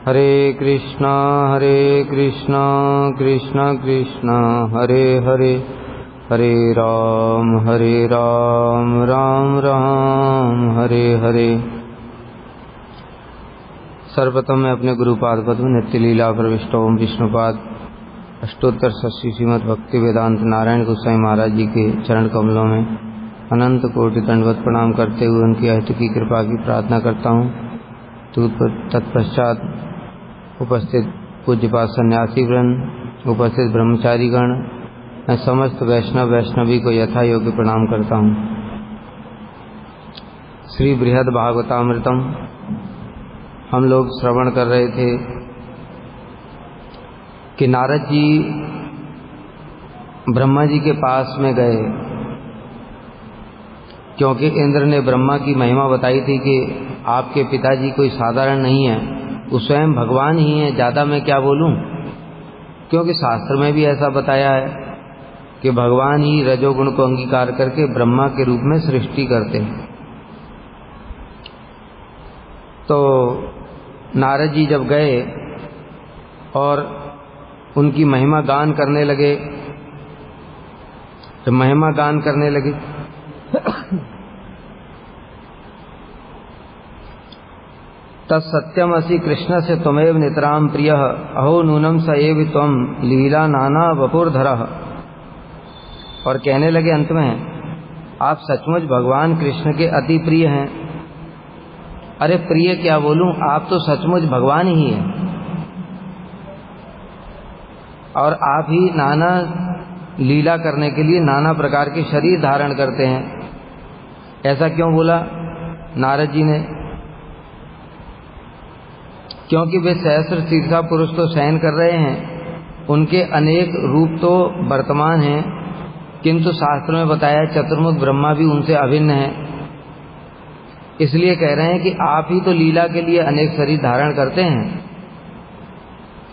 हरे कृष्णा कृष्णा कृष्णा हरे हरे, हरे राम राम राम हरे हरे। सर्वप्रथम मैं अपने गुरुपाद पद्म नित्य लीला प्रविष्ट ओम विष्णुपाद अष्टोत्तर 80 श्रीमद् भक्ति वेदांत नारायण गोसाई महाराज जी के चरण कमलों में अनंत कोटि दंडवत प्रणाम करते हुए उनकी अष्ट की कृपा की प्रार्थना करता हूँ। तत्पश्चात उपस्थित पूज्यपाद सन्यासी वृंद, उपस्थित ब्रह्मचारीगण, मैं समस्त वैष्णवी को यथा योग्य प्रणाम करता हूँ। श्री बृहद भागवतामृतम हम लोग श्रवण कर रहे थे कि नारद जी ब्रह्मा जी के पास में गए, क्योंकि इंद्र ने ब्रह्मा की महिमा बताई थी कि आपके पिताजी कोई साधारण नहीं है, वो स्वयं भगवान ही है, ज़्यादा मैं क्या बोलूं, क्योंकि शास्त्र में भी ऐसा बताया है कि भगवान ही रजोगुण को अंगीकार करके ब्रह्मा के रूप में सृष्टि करते हैं। तो नारद जी जब गए और उनकी महिमा गान करने लगे, जब महिमा गान करने लगे तत्सत्यम असि कृष्ण से त्वमेव नितराम प्रिय, अहो नूनम स एव त्वम लीला नाना वपुर्धरः। और कहने लगे अंत में, आप सचमुच भगवान कृष्ण के अति प्रिय हैं। अरे प्रिय क्या बोलूं, आप तो सचमुच भगवान ही हैं, और आप ही नाना लीला करने के लिए नाना प्रकार के शरीर धारण करते हैं। ऐसा क्यों बोला नारद जी ने? क्योंकि वे सहस्र शीर्षा पुरुष तो शयन कर रहे हैं, उनके अनेक रूप तो वर्तमान हैं, किंतु शास्त्र में बताया चतुर्मुख ब्रह्मा भी उनसे अभिन्न है। इसलिए कह रहे हैं कि आप ही तो लीला के लिए अनेक शरीर धारण करते हैं।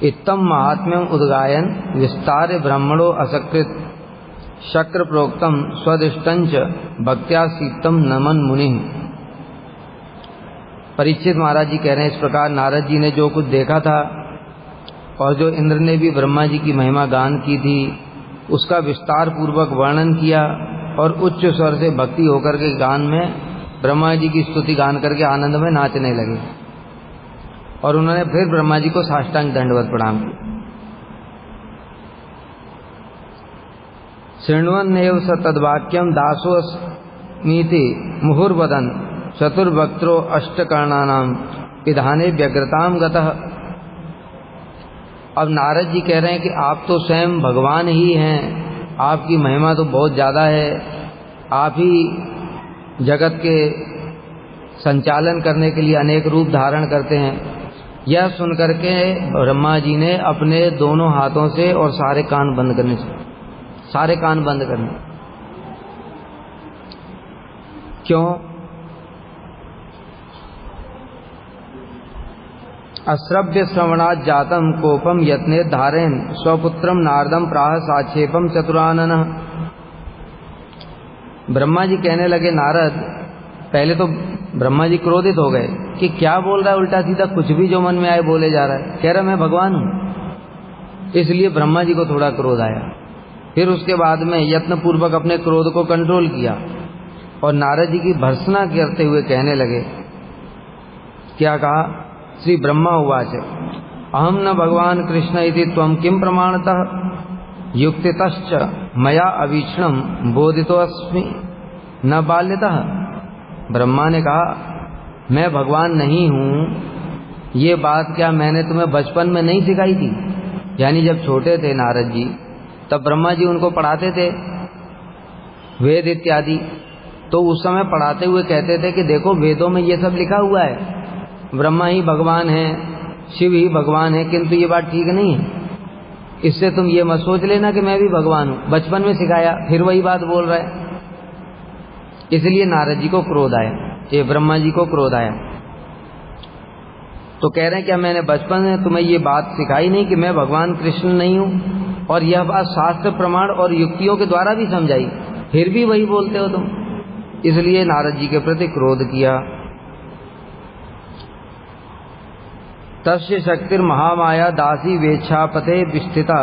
इत्तम महात्म्यम उद्गायन विस्तार ब्रह्मणो असकृत शक्र प्रोक्तम स्वदिष्टंच भक्त्या सीतम नमन मुनि। परीक्षित महाराज जी कह रहे हैं, इस प्रकार नारद जी ने जो कुछ देखा था और जो इंद्र ने भी ब्रह्मा जी की महिमा गान की थी, उसका विस्तार पूर्वक वर्णन किया और उच्च स्वर से भक्ति होकर के गान में ब्रह्मा जी की स्तुति गान करके आनंद में नाचने लगे। और उन्होंने फिर ब्रह्मा जी को साष्टांग दंडवत प्रणाम किया। शृण्वन्नेव स तद्वाक्यम दासोऽस्मीति मुहुर्वदन् चतुर्वक्त्रो अष्टकर्णानां विधाने व्यग्रताम गतः। अब नारद जी कह रहे हैं कि आप तो स्वयं भगवान ही हैं, आपकी महिमा तो बहुत ज़्यादा है, आप ही जगत के संचालन करने के लिए अनेक रूप धारण करते हैं। यह सुनकर के ब्रह्मा जी ने अपने दोनों हाथों से और सारे कान बंद करने से, सारे कान बंद करने। क्यों? अश्रव्य श्रवणात् जातम कोपम यत्ने धारेन स्वपुत्रम नारदम प्राह साक्षेपम चतुराननः। ब्रह्मा जी कहने लगे, नारद, पहले तो ब्रह्मा जी क्रोधित हो गए कि क्या बोल रहा है उल्टा सीधा, कुछ भी जो मन में आए बोले जा रहा है, कह रहा मैं भगवान हूं। इसलिए ब्रह्मा जी को थोड़ा क्रोध आया। फिर उसके बाद में यत्न पूर्वक अपने क्रोध को कंट्रोल किया और नारद जी की भर्त्सना करते हुए कहने लगे। क्या कहा? श्री ब्रह्मा उवाच अहम न भगवान कृष्ण इति त्वं किम प्रमाणतः युक्तितश्च मया अवीक्षणम बोधितोऽस्मि न बाल्यतः। ब्रह्मा ने कहा, मैं भगवान नहीं हूँ, ये बात क्या मैंने तुम्हें बचपन में नहीं सिखाई थी? यानी जब छोटे थे नारद जी, तब ब्रह्मा जी उनको पढ़ाते थे वेद इत्यादि, तो उस समय पढ़ाते हुए कहते थे कि देखो वेदों में ये सब लिखा हुआ है, ब्रह्मा ही भगवान है, शिव ही भगवान है, किंतु ये बात ठीक नहीं है, इससे तुम ये मत सोच लेना कि मैं भी भगवान हूँ। बचपन में सिखाया, फिर वही बात बोल रहा है। इसलिए नारद जी को क्रोध आया, ये ब्रह्मा जी को क्रोध आया। तो कह रहे हैं क्या मैंने बचपन में तुम्हें ये बात सिखाई नहीं कि मैं भगवान कृष्ण नहीं हूँ? और यह बात शास्त्र प्रमाण और युक्तियों के द्वारा भी समझाई, फिर भी वही बोलते हो तुम। इसलिए नारद जी के प्रति क्रोध किया। तस्य शक्तिर्महामाया दासी वेच्छापते विस्थिता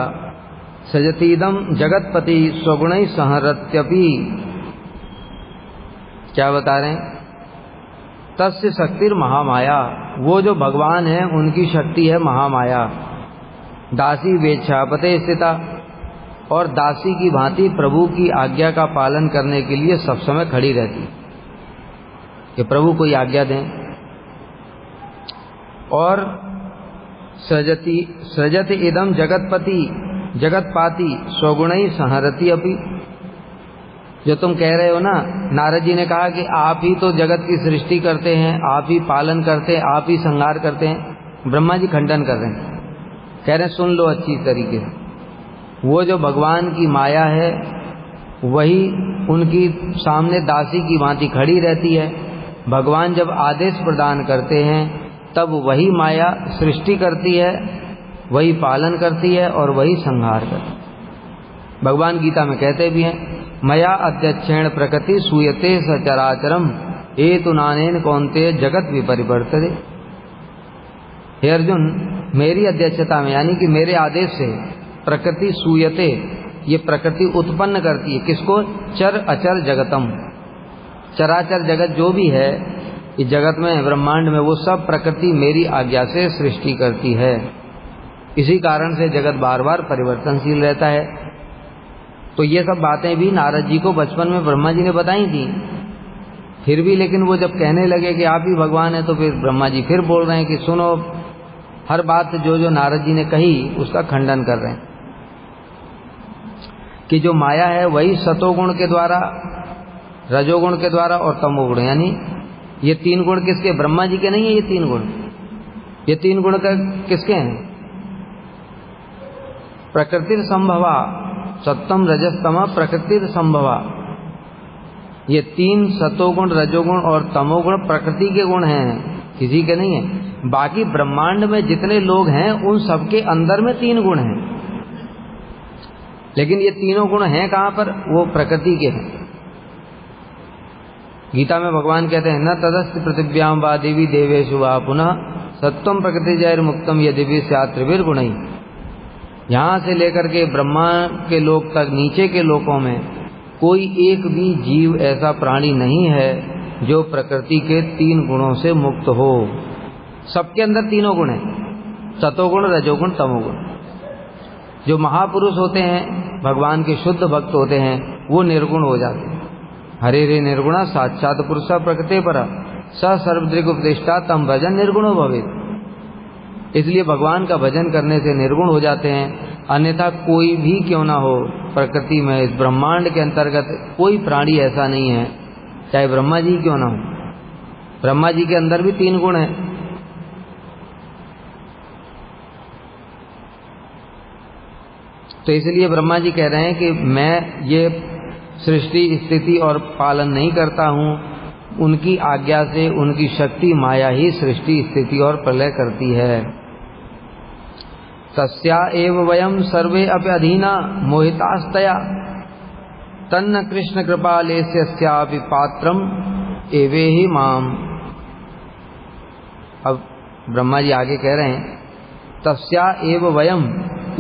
सजतीदम जगतपति स्वगुणैः संहरत्यपि। क्या बता रहे हैं? तस्य शक्तिर्महामाया, वो जो भगवान है उनकी शक्ति है महामाया। दासी वेच्छापते स्थिता, और दासी की भांति प्रभु की आज्ञा का पालन करने के लिए सब समय खड़ी रहती कि प्रभु कोई आज्ञा दें। और सृजति इदम जगतपति जगतपाति स्वगुणैः संहरति अपि। जो तुम कह रहे हो ना, नारद जी ने कहा कि आप ही तो जगत की सृष्टि करते हैं, आप ही पालन करते हैं, आप ही संहार करते हैं। ब्रह्मा जी खंडन कर रहे हैं, कह रहे हैं सुन लो अच्छी तरीके से, वो जो भगवान की माया है वही उनकी सामने दासी की भांति खड़ी रहती है। भगवान जब आदेश प्रदान करते हैं तब वही माया सृष्टि करती है, वही पालन करती है और वही संहार करती है। भगवान गीता में कहते भी हैं, मया अध्यक्षेण प्रकृति सूयते सचराचरम हेतु नानेन कौन्तेय जगत विपरिवर्तते। हे अर्जुन, मेरी अध्यक्षता में यानी कि मेरे आदेश से प्रकृति सूयते, ये प्रकृति उत्पन्न करती है किसको? चर अचर जगतम, चराचर जगत जो भी है इस जगत में ब्रह्मांड में, वो सब प्रकृति मेरी आज्ञा से सृष्टि करती है। इसी कारण से जगत बार बार परिवर्तनशील रहता है। तो ये सब बातें भी नारद जी को बचपन में ब्रह्मा जी ने बताई थी। फिर भी लेकिन वो जब कहने लगे कि आप ही भगवान है, तो फिर ब्रह्मा जी फिर बोल रहे हैं कि सुनो, हर बात जो जो नारद जी ने कही उसका खंडन कर रहे हैं कि जो माया है वही सतोगुण के द्वारा, रजोगुण के द्वारा और तमोगुण, यानी ये तीन गुण किसके? ब्रह्मा जी के नहीं है ये तीन गुण। ये तीन गुण का किसके हैं? प्रकृति संभवा, सत्तम रजस्तमा प्रकृति संभवा। ये तीन सतोगुण, रजोगुण और तमोगुण प्रकृति के गुण हैं, किसी के नहीं है। बाकी ब्रह्मांड में जितने लोग हैं उन सबके अंदर में तीन गुण हैं, लेकिन ये तीनों गुण हैं कहां पर? वो प्रकृति के हैं। गीता में भगवान कहते हैं, न तदस्त पृथिव्याम वा देवी देवेषु वा पुनः सत्वम प्रकृति जैर मुक्तम यदि स्यात् त्रिभिर्गुणैः। यहाँ से लेकर के ब्रह्मा के लोक तक, नीचे के लोकों में कोई एक भी जीव ऐसा प्राणी नहीं है जो प्रकृति के तीन गुणों से मुक्त हो। सबके अंदर तीनों गुण हैं, सतोगुण, रजोगुण, तमोगुण। जो महापुरुष होते हैं, भगवान के शुद्ध भक्त होते हैं, वो निर्गुण हो जाते हैं। हरे रे निर्गुणा साक्षात पुरुषा प्रकृते पर स सर्वदृग उपदेष्टा तम भजन निर्गुणो भवेत्। इसलिए भगवान का भजन करने से निर्गुण हो जाते हैं। अन्यथा कोई भी क्यों ना हो, प्रकृति में, इस ब्रह्मांड के अंतर्गत कोई प्राणी ऐसा नहीं है, चाहे ब्रह्मा जी क्यों ना हो। ब्रह्मा जी के अंदर भी तीन गुण हैं। तो इसलिए ब्रह्मा जी कह रहे हैं कि मैं ये सृष्टि, स्थिति और पालन नहीं करता हूँ, उनकी आज्ञा से, उनकी शक्ति माया ही सृष्टि, स्थिति और प्रलय करती है। तस्या एव वयम सर्वे अपि अधीना मोहितास्तया तन्न कृष्ण कृपालेस्यापि पात्रम एवेहि माम। अब ब्रह्मा जी आगे कह रहे हैं, तस्या एव वयम,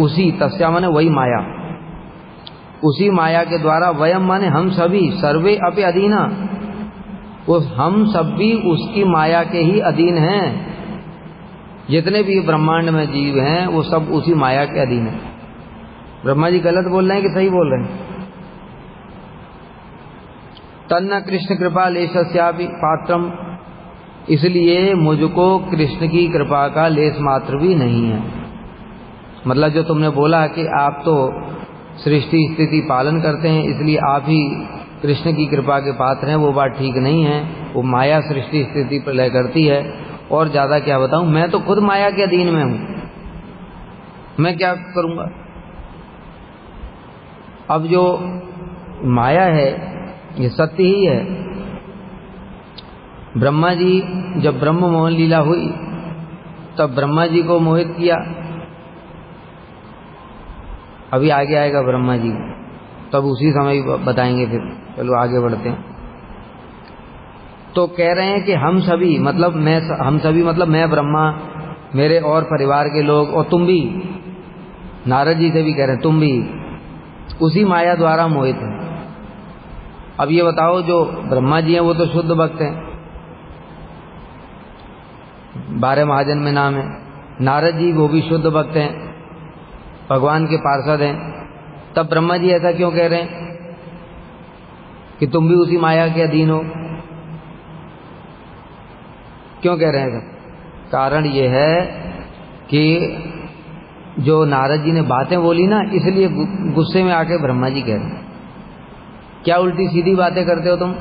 उसी, तस्या माने वही माया, उसी माया के द्वारा, वयम माने हम सभी, सर्वे अपि अधीना, उस हम सब भी उसकी माया के ही अधीन हैं। जितने भी ब्रह्मांड में जीव हैं वो सब उसी माया के अधीन हैं। ब्रह्मा जी गलत बोल रहे हैं कि सही बोल रहे हैं? तन्न कृष्ण कृपा लेशस्यापि पात्रम, इसलिए मुझको कृष्ण की कृपा का लेस मात्र भी नहीं है। मतलब जो तुमने बोला कि आप तो सृष्टि स्थिति पालन करते हैं, इसलिए आप ही कृष्ण की कृपा के पात्र हैं, वो बात ठीक नहीं है। वो माया सृष्टि स्थिति प्रलय करती है। और ज्यादा क्या बताऊं, मैं तो खुद माया के अधीन में हूं, मैं क्या करूंगा? अब जो माया है ये सत्य ही है। ब्रह्मा जी जब ब्रह्म मोहन लीला हुई तब ब्रह्मा जी को मोहित किया। अभी आगे आएगा ब्रह्मा जी, तब उसी समय बताएंगे। फिर चलो आगे बढ़ते हैं। तो कह रहे हैं कि हम सभी मतलब मैं, हम सभी मतलब मैं ब्रह्मा, मेरे और परिवार के लोग, और तुम भी, नारद जी से भी कह रहे हैं, तुम भी उसी माया द्वारा मोहित हैं। अब ये बताओ, जो ब्रह्मा जी हैं वो तो शुद्ध भक्त हैं, 12 महाजन में नाम है। नारद जी वो भी शुद्ध भक्त हैं, भगवान के पार्षद हैं। तब ब्रह्मा जी ऐसा क्यों कह रहे हैं कि तुम भी उसी माया के अधीन हो? क्यों कह रहे हैं? कारण ये है कि जो नारद जी ने बातें बोली ना, इसलिए गुस्से में आके ब्रह्मा जी कह रहे हैं, क्या उल्टी सीधी बातें करते हो तुम?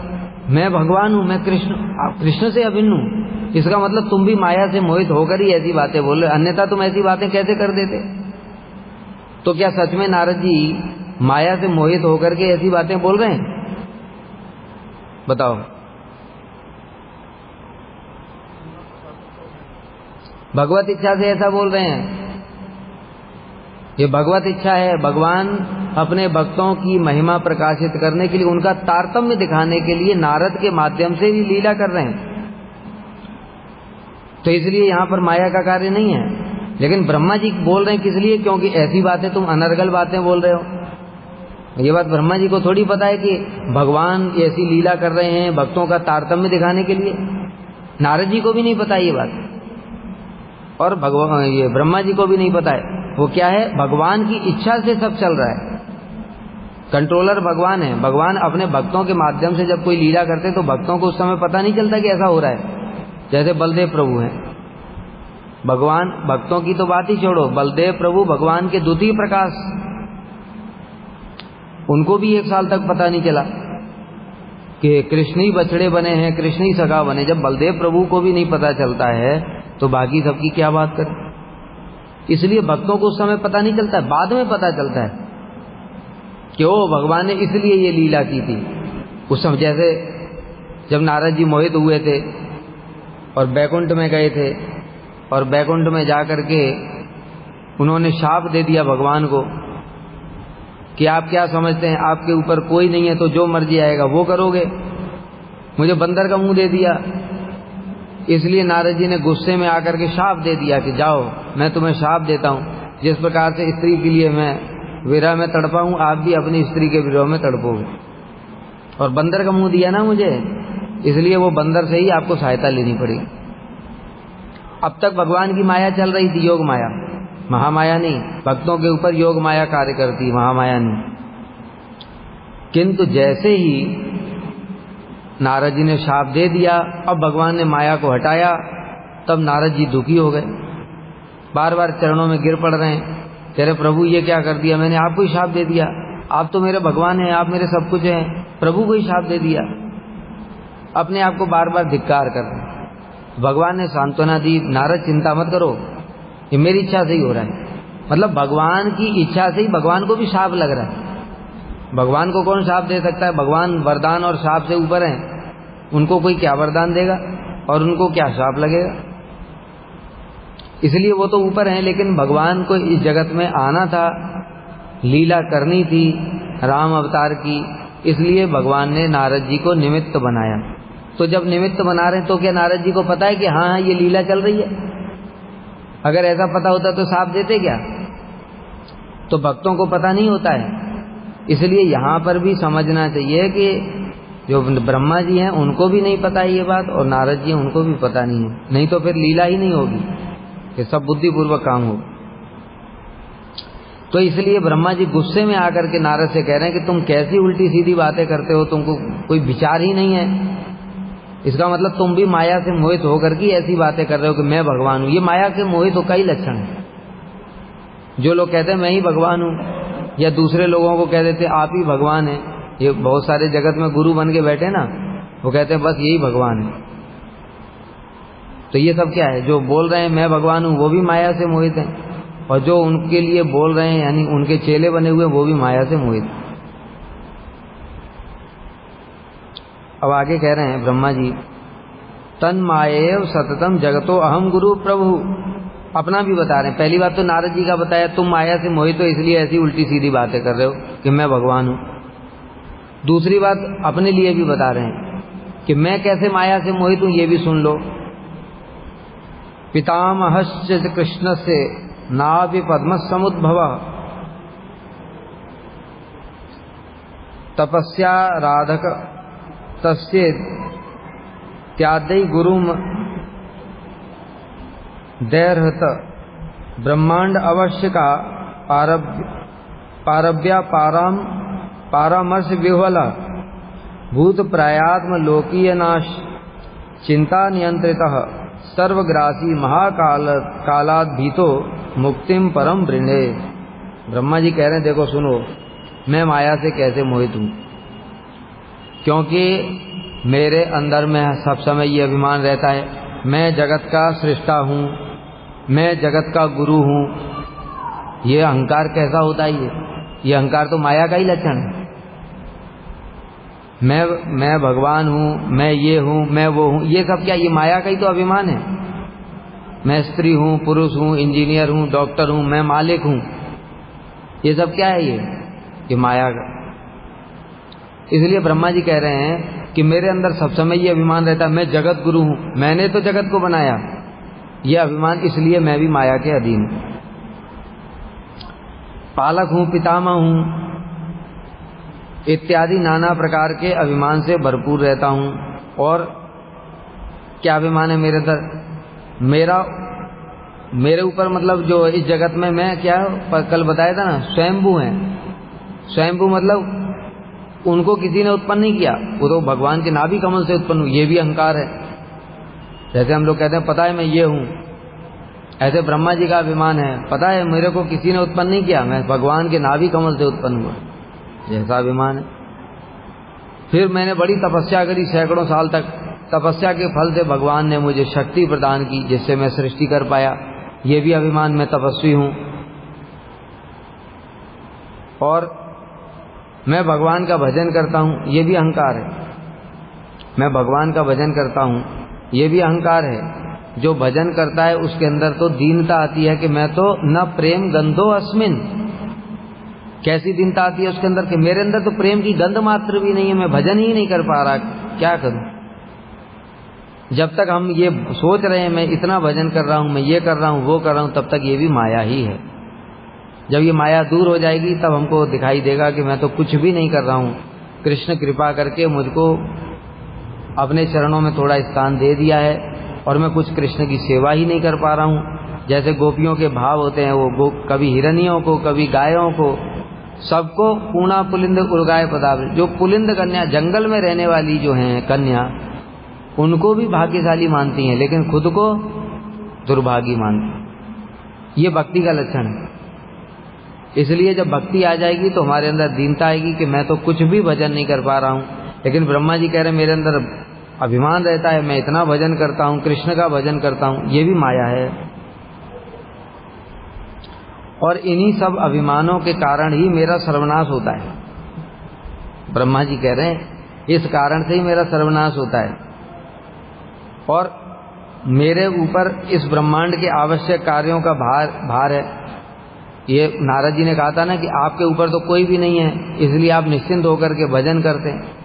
मैं भगवान हूं, मैं कृष्ण, आप कृष्ण से अभिन्न हूं। इसका मतलब तुम भी माया से मोहित होकर ही ऐसी बातें बोल रहे, अन्यथा तुम ऐसी बातें कैसे कर देते? तो क्या सच में नारद जी माया से मोहित होकर के ऐसी बातें बोल रहे हैं? बताओ। भगवत इच्छा से ऐसा बोल रहे हैं। ये भगवत इच्छा है। भगवान अपने भक्तों की महिमा प्रकाशित करने के लिए, उनका तारतम्य दिखाने के लिए नारद के माध्यम से भी लीला कर रहे हैं। तो इसलिए यहां पर माया का कार्य नहीं है। लेकिन ब्रह्मा जी बोल रहे हैं किस लिए? क्योंकि ऐसी बातें, तुम अनर्गल बातें बोल रहे हो। ये बात ब्रह्मा जी को थोड़ी पता है कि भगवान ऐसी लीला कर रहे हैं भक्तों का तारतम्य दिखाने के लिए। नारद जी को भी नहीं पता ये बात, और भगवान, ये ब्रह्मा जी को भी नहीं पता है। वो क्या है? भगवान की इच्छा से सब चल रहा है। कंट्रोलर भगवान है। भगवान अपने भक्तों के माध्यम से जब कोई लीला करते तो भक्तों को उस समय पता नहीं चलता कि ऐसा हो रहा है। जैसे बलदेव प्रभु हैं, भगवान, भक्तों की तो बात ही छोड़ो, बलदेव प्रभु भगवान के द्वितीय प्रकाश, उनको भी 1 साल तक पता नहीं चला कि कृष्ण ही बछड़े बने हैं, कृष्ण ही सखा बने। जब बलदेव प्रभु को भी नहीं पता चलता है तो बाकी सबकी क्या बात करें? इसलिए भक्तों को उस समय पता नहीं चलता है, बाद में पता चलता है कि ओ भगवान ने इसलिए ये लीला की थी उस समय। जैसे जब नारद जी मोहित हुए थे और बैकुंठ में गए थे, और बैकुंठ में जाकर के उन्होंने शाप दे दिया भगवान को कि आप क्या समझते हैं, आपके ऊपर कोई नहीं है तो जो मर्जी आएगा वो करोगे। मुझे बंदर का मुंह दे दिया। इसलिए नारद जी ने गुस्से में आकर के शाप दे दिया कि जाओ, मैं तुम्हें शाप देता हूं, जिस प्रकार से स्त्री के लिए मैं विरह में तड़पा हूं, आप भी अपनी स्त्री के विरह में तड़पोगे। और बंदर का मुंह दिया ना मुझे, इसलिए वो बंदर से ही आपको सहायता लेनी पड़ेगी। अब तक भगवान की माया चल रही थी, योग माया, महामाया नहीं। भक्तों के ऊपर योग माया कार्य करती, महामाया नहीं। किंतु जैसे ही नारद जी ने शाप दे दिया, अब भगवान ने माया को हटाया, तब नारद जी दुखी हो गए, बार बार चरणों में गिर पड़ रहे हैं, कह रहे प्रभु ये क्या कर दिया, मैंने आपको ही शाप दे दिया, आप तो मेरे भगवान हैं, आप मेरे सब कुछ हैं, प्रभु को ही शाप दे दिया। अपने आप को बार बार धिक्कार कर रहे हैं। भगवान ने सांत्वना दी, नारद चिंता मत करो, ये मेरी इच्छा से ही हो रहा है। मतलब भगवान की इच्छा से ही भगवान को भी शाप लग रहा है। भगवान को कौन शाप दे सकता है? भगवान वरदान और शाप से ऊपर हैं, उनको कोई क्या वरदान देगा और उनको क्या शाप लगेगा? इसलिए वो तो ऊपर हैं, लेकिन भगवान को इस जगत में आना था, लीला करनी थी राम अवतार की, इसलिए भगवान ने नारद जी को निमित्त बनाया। तो जब निमित्त बना रहे हैं तो क्या नारद जी को पता है कि हाँ ये लीला चल रही है? अगर ऐसा पता होता तो शाप देते क्या? तो भक्तों को पता नहीं होता है। इसलिए यहाँ पर भी समझना चाहिए कि जो ब्रह्मा जी हैं उनको भी नहीं पता है ये बात, और नारद जी हैं उनको भी पता नहीं है, नहीं तो फिर लीला ही नहीं होगी, कि सब बुद्धिपूर्वक काम हो। तो इसलिए ब्रह्मा जी गुस्से में आकर के नारद से कह रहे हैं कि तुम कैसी उल्टी सीधी बातें करते हो, तुमको कोई विचार ही नहीं है। इसका मतलब तुम भी माया से मोहित होकर के ऐसी बातें कर रहे हो कि मैं भगवान हूं। ये माया के मोहित हो कई लक्षण है। जो लोग कहते हैं मैं ही भगवान हूं, या दूसरे लोगों को कह देते आप ही भगवान हैं। ये बहुत सारे जगत में गुरु बन के बैठे ना, वो कहते हैं बस यही भगवान है। तो ये सब क्या है? जो बोल रहे हैं मैं भगवान हूं वो भी माया से मोहित हैं, और जो उनके लिए बोल रहे हैं यानी उनके चेले बने हुए वो भी माया से मोहित हैं। अब आगे कह रहे हैं ब्रह्मा जी, तन्मायेव सततम जगतो अहम गुरु प्रभु। अपना भी बता रहे हैं। पहली बात तो नारद जी का बताया, तुम माया से मोहित हो इसलिए ऐसी उल्टी सीधी बातें कर रहे हो कि मैं भगवान हूं। दूसरी बात अपने लिए भी बता रहे हैं कि मैं कैसे माया से मोहित हूं, ये भी सुन लो। पितामहश्च कृष्णस्य नाभि पद्मसमुद्भवः तपस्या राधक तस्य त्यादै गुरुम दैर्हत ब्रह्मांड अवश्य का पारव्या पारामर्श विह्वल भूत प्रायात्म लोकीय नाश चिंता नियंत्रितः सर्वग्रासी महाकाल कालाद भीतो मुक्तिम परम वृणे। ब्रह्मा जी कह रहे हैं देखो सुनो, मैं माया से कैसे मोहित हूं, क्योंकि मेरे अंदर में सब समय ये अभिमान रहता है मैं जगत का सृष्टा हूं, मैं जगत का गुरु हूं। ये अहंकार कैसा होता है? ये अहंकार तो माया का ही लक्षण है। मैं भगवान हूं, मैं ये हूं, मैं वो हूं, ये सब क्या? ये माया का ही तो अभिमान है। मैं स्त्री हूं, पुरुष हूं, इंजीनियर हूं, डॉक्टर हूं, मैं मालिक हूं, ये सब क्या है? ये माया का। इसलिए ब्रह्मा जी कह रहे हैं कि मेरे अंदर सब समय ये अभिमान रहता है मैं जगत गुरु हूं, मैंने तो जगत को बनाया। ये अभिमान, इसलिए मैं भी माया के अधीन हूं। पालक हूं, पितामह हूं इत्यादि नाना प्रकार के अभिमान से भरपूर रहता हूं। और क्या अभिमान है मेरे अंदर? मेरे ऊपर मतलब जो इस जगत में मैं क्या कल बताया था ना, स्वयंभू है। स्वयंभू मतलब उनको किसी ने उत्पन्न नहीं किया, वो तो भगवान के नाभि कमल से उत्पन्न हुई। ये भी अहंकार है। जैसे हम लोग कहते हैं पता है मैं ये हूं, ऐसे ब्रह्मा जी का अभिमान है पता है मेरे को किसी ने उत्पन्न नहीं किया, मैं भगवान के नाभि कमल से उत्पन्न हुआ, जैसा अभिमान है। फिर मैंने बड़ी तपस्या करी, सैकड़ों साल तक तपस्या के फल से भगवान ने मुझे शक्ति प्रदान की जिससे मैं सृष्टि कर पाया, ये भी अभिमान, मैं तपस्वी हूं। और मैं भगवान का भजन करता हूं, ये भी अहंकार है। मैं भगवान का भजन करता हूं, ये भी अहंकार है। जो भजन करता है उसके अंदर तो दीनता आती है कि मैं तो न प्रेम गंधो अस्मिन। कैसी दीनता आती है उसके अंदर कि मेरे अंदर तो प्रेम की गंध मात्र भी नहीं है, मैं भजन ही नहीं कर पा रहा, क्या करूं? जब तक हम ये सोच रहे हैं मैं इतना भजन कर रहा हूं, मैं ये कर रहा हूं, वो कर रहा हूं, तब तक ये भी माया ही है। जब ये माया दूर हो जाएगी तब हमको दिखाई देगा कि मैं तो कुछ भी नहीं कर रहा हूं। कृष्ण कृपा करके मुझको अपने चरणों में थोड़ा स्थान दे दिया है और मैं कुछ कृष्ण की सेवा ही नहीं कर पा रहा हूं। जैसे गोपियों के भाव होते हैं, वो कभी हिरनियों को, कभी गायों को, सबको पूर्णा पुलिंद उर्गाय पदावृत। जो पुलिंद कन्या जंगल में रहने वाली जो हैं कन्या, उनको भी भाग्यशाली मानती हैं लेकिन खुद को दुर्भागी मानती। ये भक्ति का लक्षण है। इसलिए जब भक्ति आ जाएगी तो हमारे अंदर दीनता आएगी कि मैं तो कुछ भी भजन नहीं कर पा रहा हूं। लेकिन ब्रह्मा जी कह रहे मेरे अंदर अभिमान रहता है मैं इतना भजन करता हूं, कृष्ण का भजन करता हूं, ये भी माया है। और इन्हीं सब अभिमानों के कारण ही मेरा सर्वनाश होता है। ब्रह्मा जी कह रहे हैं इस कारण से ही मेरा सर्वनाश होता है। और मेरे ऊपर इस ब्रह्मांड के आवश्यक कार्यों का भार है। ये नारद जी ने कहा था ना कि आपके ऊपर तो कोई भी नहीं है, इसलिए आप निश्चिंत होकर के भजन करते हैं।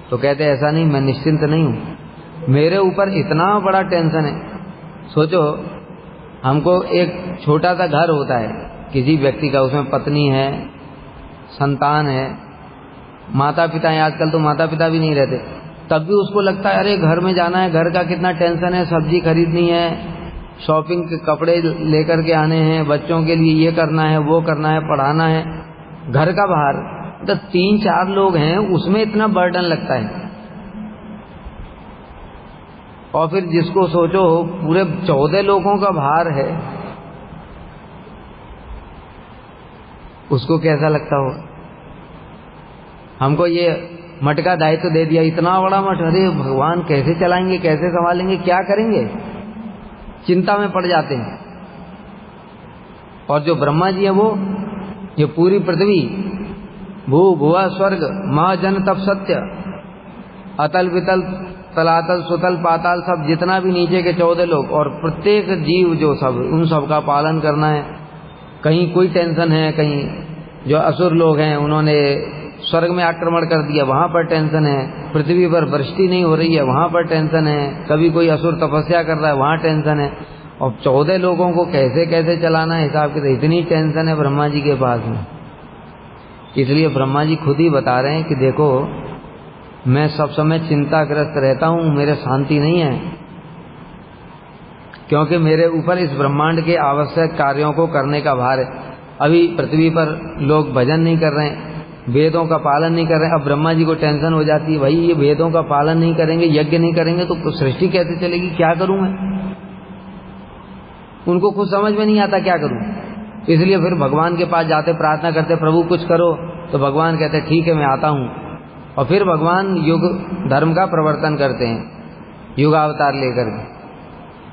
तो कहते ऐसा नहीं, मैं निश्चिंत नहीं हूं, मेरे ऊपर इतना बड़ा टेंशन है। सोचो हमको एक छोटा सा घर होता है किसी व्यक्ति का, उसमें पत्नी है, संतान है, माता पिता हैं। आजकल तो माता पिता भी नहीं रहते, तब भी उसको लगता है अरे घर में जाना है, घर का कितना टेंशन है, सब्जी खरीदनी है, शॉपिंग के कपड़े लेकर के आने हैं, बच्चों के लिए ये करना है, वो करना है, पढ़ाना है, घर का भार। तो 3-4 लोग हैं उसमें इतना बर्डन लगता है। और फिर जिसको सोचो पूरे 14 लोगों का भार है, उसको कैसा लगता हो? हमको ये मठ का दायित्व दे दिया, इतना बड़ा मठ, अरे भगवान कैसे चलाएंगे, कैसे संभालेंगे, क्या करेंगे, चिंता में पड़ जाते हैं। और जो ब्रह्मा जी है वो ये पूरी पृथ्वी, भू भुआ स्वर्ग महाजन तप सत्य, अतल वितल तलातल सुतल पाताल, सब जितना भी नीचे के 14 लोग और प्रत्येक जीव जो सब, उन सब का पालन करना है। कहीं कोई टेंशन है, कहीं जो असुर लोग हैं उन्होंने स्वर्ग में आक्रमण कर दिया, वहां पर टेंशन है। पृथ्वी पर वृष्टि नहीं हो रही है, वहां पर टेंशन है। कभी कोई असुर तपस्या कर रहा है, वहां टेंशन है। और 14 लोगों को कैसे कैसे चलाना हिसाब के, इतनी टेंशन है ब्रह्मा जी के पास में। इसलिए ब्रह्मा जी खुद ही बता रहे हैं कि देखो मैं सब समय चिंताग्रस्त रहता हूँ, मेरे शांति नहीं है, क्योंकि मेरे ऊपर इस ब्रह्मांड के आवश्यक कार्यों को करने का भार है। अभी पृथ्वी पर लोग भजन नहीं कर रहे हैं, वेदों का पालन नहीं कर रहे हैं। अब ब्रह्मा जी को टेंशन हो जाती है, भाई ये वेदों का पालन नहीं करेंगे, यज्ञ नहीं करेंगे तो सृष्टि कैसे चलेगी, क्या करूं मैं। उनको कुछ समझ में नहीं आता क्या करूं। इसलिए फिर भगवान के पास जाते, प्रार्थना करते, प्रभु कुछ करो। तो भगवान कहते ठीक है मैं आता हूं। और फिर भगवान युग धर्म का प्रवर्तन करते हैं, युगावतार लेकर के।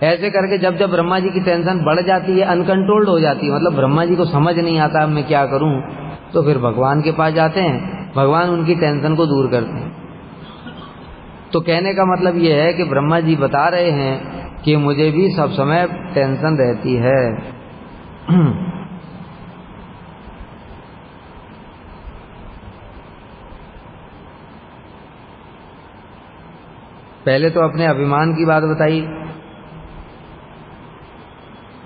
ऐसे करके जब जब ब्रह्मा जी की टेंशन बढ़ जाती है, अनकंट्रोल्ड हो जाती है, मतलब ब्रह्मा जी को समझ नहीं आता अब मैं क्या करूं, तो फिर भगवान के पास जाते हैं, भगवान उनकी टेंशन को दूर करते हैं। तो कहने का मतलब ये है कि ब्रह्मा जी बता रहे हैं कि मुझे भी सब समय टेंशन रहती है। पहले तो अपने अभिमान की बात बताई,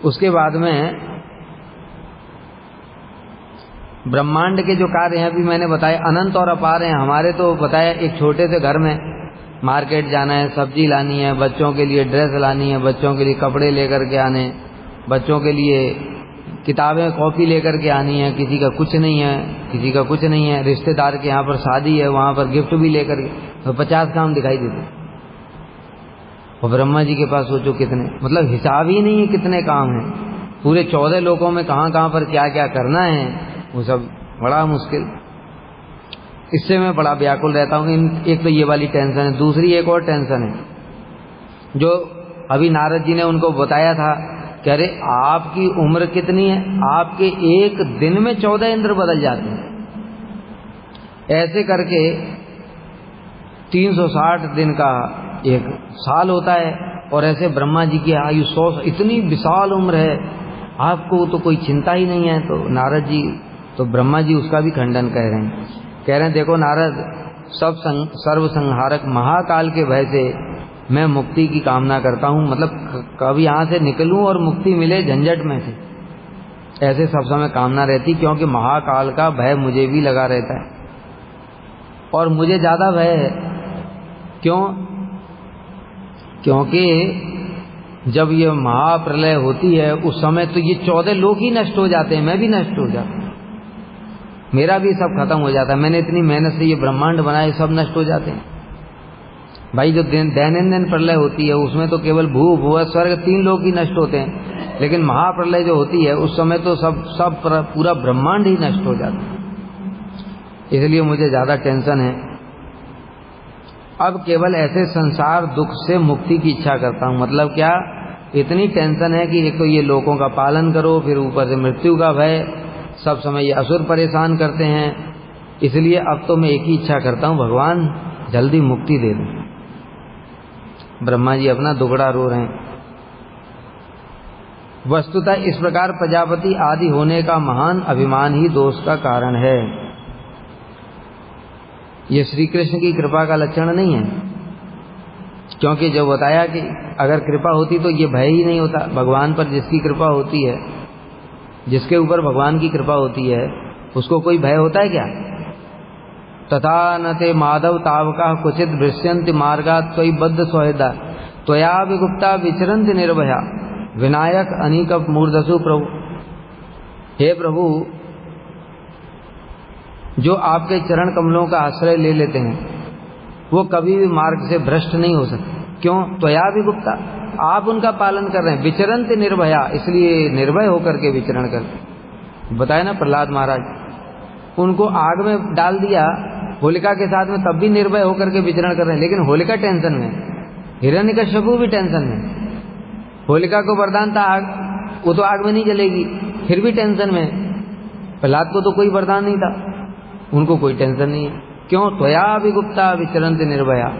उसके बाद में ब्रह्मांड के जो कार्य हैं, अभी मैंने बताया अनंत और अपार हैं। हमारे तो बताया एक छोटे से घर में मार्केट जाना है, सब्जी लानी है, बच्चों के लिए ड्रेस लानी है, बच्चों के लिए कपड़े लेकर के आने, बच्चों के लिए किताबें कॉपी लेकर के आनी है। किसी का कुछ नहीं है, किसी का कुछ नहीं है, रिश्तेदार के यहाँ पर शादी है, वहाँ पर गिफ्ट भी लेकर के, तो 50 काम दिखाई देते। और ब्रह्मा जी के पास सोचो कितने, मतलब हिसाब ही नहीं है कितने काम हैं। पूरे 14 लोकों में कहाँ कहाँ पर क्या क्या करना है, वो सब बड़ा मुश्किल। इससे मैं बड़ा व्याकुल रहता हूँ। एक तो ये वाली टेंशन है, दूसरी एक और टेंशन है जो अभी नारद जी ने उनको बताया था कि अरे आपकी उम्र कितनी है, आपके एक दिन में 14 इंद्र बदल जाते हैं। ऐसे करके 360 दिन का एक साल होता है। और ऐसे ब्रह्मा जी की आयु 100, इतनी विशाल उम्र है, आपको तो कोई चिंता ही नहीं है। तो नारद जी, तो ब्रह्मा जी उसका भी खंडन कह रहे हैं देखो नारद, सब सर्व संहारक महाकाल के भय से मैं मुक्ति की कामना करता हूँ, मतलब कभी यहाँ से निकलूं और मुक्ति मिले झंझट में से, ऐसे सब समय कामना रहती, क्योंकि महाकाल का भय मुझे भी लगा रहता है। और मुझे ज्यादा भय है, क्यों? क्योंकि जब ये महाप्रलय होती है उस समय तो ये 14 लोग ही नष्ट हो जाते हैं, मैं भी नष्ट हो जाता हूँ, मेरा भी सब खत्म हो जाता है। मैंने इतनी मेहनत से ये ब्रह्मांड बनाए, सब नष्ट हो जाते हैं। भाई जो दैनंदिन प्रलय होती है उसमें तो केवल भू भुव स्वर्ग 3 लोग ही नष्ट होते हैं, लेकिन महाप्रलय जो होती है उस समय तो सब पूरा ब्रह्मांड ही नष्ट हो जाता है। इसलिए मुझे ज्यादा टेंशन है। अब केवल ऐसे संसार दुख से मुक्ति की इच्छा करता हूँ। मतलब क्या, इतनी टेंशन है कि एक तो ये लोगों का पालन करो, फिर ऊपर से मृत्यु का भय, सब समय ये असुर परेशान करते हैं। इसलिए अब तो मैं एक ही इच्छा करता हूँ, भगवान जल्दी मुक्ति दे दो। ब्रह्मा जी अपना दुखड़ा रो रहे हैं। वस्तुतः इस प्रकार प्रजापति आदि होने का महान अभिमान ही दोष का कारण है। ये श्री कृष्ण की कृपा का लक्षण नहीं है, क्योंकि जो बताया कि अगर कृपा होती तो ये भय ही नहीं होता। भगवान पर जिसकी कृपा होती है, जिसके ऊपर भगवान की कृपा होती है, उसको कोई भय होता है क्या? तथा न ते माधव तावका क्वचित दृश्यंत मार्गा त्वयि बद्ध सौहृदा त्वया विगुप्ता विचरंत निर्भया विनायक अनीक मूर्धसु प्रभु। हे प्रभु, जो आपके चरण कमलों का आश्रय ले लेते हैं वो कभी भी मार्ग से भ्रष्ट नहीं हो सकते। क्यों? त्वया विगुप्ता, आप उनका पालन कर रहे हैं। विचरंत निर्भया, इसलिए निर्भय होकर के विचरण करते। बताया ना प्रहलाद महाराज, उनको आग में डाल दिया होलिका के साथ में, तब भी निर्भय होकर के विचरण कर रहे हैं। लेकिन होलिका टेंशन में, हिरण्यकश्यपु भी टेंशन में। होलिका को वरदान था आग, वो तो आग में नहीं जलेगी, फिर भी टेंशन में। प्रहलाद को तो कोई वरदान नहीं था, उनको कोई टेंशन नहीं है। क्यों? त्वया विगुप्ता विचरंत निर्भया।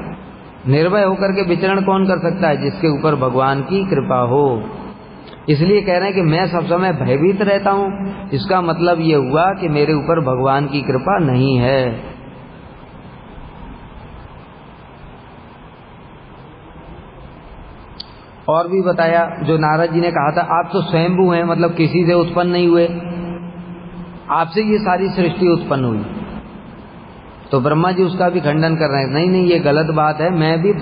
निर्भय होकर के विचरण कौन कर सकता है? जिसके ऊपर भगवान की कृपा हो। इसलिए कह रहे हैं कि मैं सब समय भयभीत रहता हूं। इसका मतलब ये हुआ कि मेरे ऊपर भगवान की कृपा नहीं है। और भी बताया, जो नारद जी ने कहा था आप तो स्वयंभू हैं, मतलब किसी से उत्पन्न नहीं हुए, आपसे ये सारी सृष्टि उत्पन्न हुई। तो ब्रह्मा जी उसका भी खंडन कर रहे हैं, नहीं नहीं ये गलत बात है, मैं भी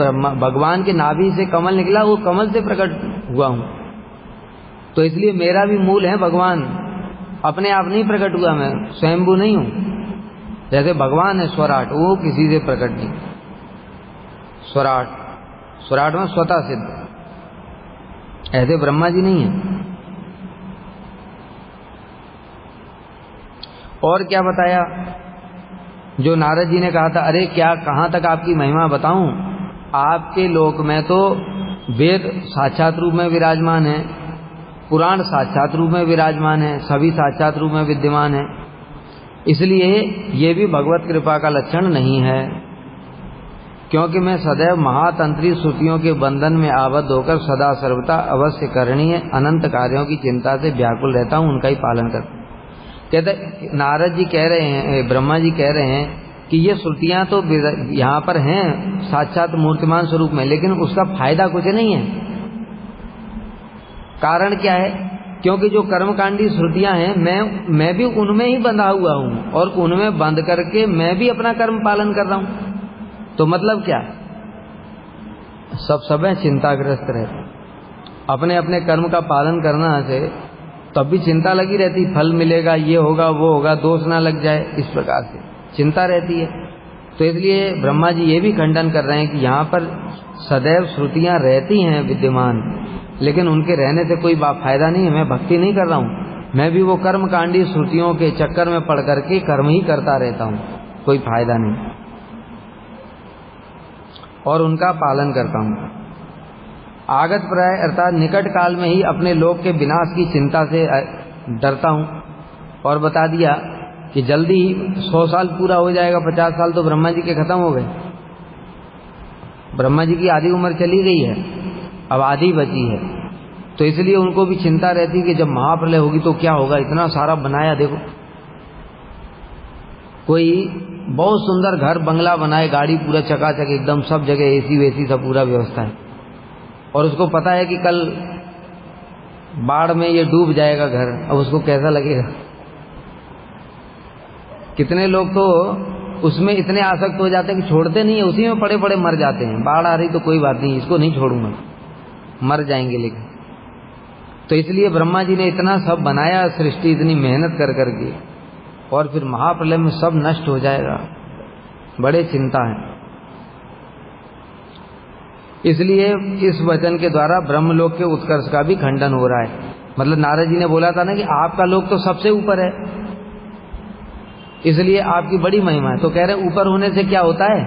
भगवान के नाभि से कमल निकला, वो कमल से प्रकट हुआ हूं, तो इसलिए मेरा भी मूल है भगवान, अपने आप नहीं प्रकट हुआ, मैं स्वयंभू नहीं हूं। जैसे भगवान है स्वराट, वो किसी से प्रकट नहीं, स्वराट, स्वराट में स्वतः सिद्ध, ऐसे ब्रह्मा जी नहीं है। और क्या बताया, जो नारद जी ने कहा था, अरे क्या कहां तक आपकी महिमा बताऊं, आपके लोक में तो वेद साक्षात रूप में विराजमान है, पुराण साक्षात रूप में विराजमान है, सभी साक्षात रूप में विद्यमान है, इसलिए ये भी भगवत कृपा का लक्षण नहीं है, क्योंकि मैं सदैव महातंत्री श्रुतियों के बंधन में आबद्ध होकर सदा सर्वथा अवश्य करणीय अनंत कार्यों की चिंता से व्याकुल रहता हूं, उनका ही पालन करता हूं। कहते नारद जी कह रहे हैं, ब्रह्मा जी कह रहे हैं कि ये श्रुतियां तो यहाँ पर हैं साक्षात मूर्तिमान स्वरूप में, लेकिन उसका फायदा कुछ नहीं है। कारण क्या है, क्योंकि जो कर्मकांडी श्रुतियां हैं मैं भी उनमें ही बंधा हुआ हूं, और उनमें बंध करके मैं भी अपना कर्म पालन कर रहा हूं। तो मतलब क्या, सब समय चिंताग्रस्त रहते, अपने अपने कर्म का पालन करना से तब भी चिंता लगी रहती, फल मिलेगा, ये होगा वो होगा, दोष ना लग जाए, इस प्रकार से चिंता रहती है। तो इसलिए ब्रह्मा जी ये भी खंडन कर रहे हैं कि यहाँ पर सदैव श्रुतियां रहती हैं विद्यमान, लेकिन उनके रहने से कोई फायदा नहीं है, मैं भक्ति नहीं कर रहा हूँ, मैं भी वो कर्मकांडी श्रुतियों के चक्कर में पड़ करके कर्म ही करता रहता हूँ, कोई फायदा नहीं, और उनका पालन करता हूँ। आगत प्राय अर्थात निकट काल में ही अपने लोक के विनाश की चिंता से डरता हूँ। और बता दिया कि जल्दी ही 100 साल पूरा हो जाएगा, 50 साल तो ब्रह्मा जी के खत्म हो गए, ब्रह्मा जी की आधी उम्र चली गई है, अब आधी बची है, तो इसलिए उनको भी चिंता रहती कि जब महाप्रलय होगी तो क्या होगा, इतना सारा बनाया, देखो कोई बहुत सुंदर घर बंगला बनाए, गाड़ी पूरा चकाचक एकदम, सब जगह एसी वेसी सब पूरा व्यवस्था है, और उसको पता है कि कल बाढ़ में ये डूब जाएगा घर, अब उसको कैसा लगेगा। कितने लोग तो उसमें इतने आसक्त हो जाते हैं कि छोड़ते नहीं है, उसी में पड़े पड़े मर जाते हैं, बाढ़ आ रही तो कोई बात नहीं, इसको नहीं छोड़ूंगा, मर जाएंगे लेकिन। तो इसलिए ब्रह्मा जी ने इतना सब बनाया, सृष्टि इतनी मेहनत कर करके, और फिर महाप्रलय में सब नष्ट हो जाएगा, बड़े चिंता है। इसलिए इस वचन के द्वारा ब्रह्मलोक के उत्कर्ष का भी खंडन हो रहा है। मतलब नारद जी ने बोला था ना कि आपका लोक तो सबसे ऊपर है, इसलिए आपकी बड़ी महिमा है, तो कह रहे ऊपर होने से क्या होता है,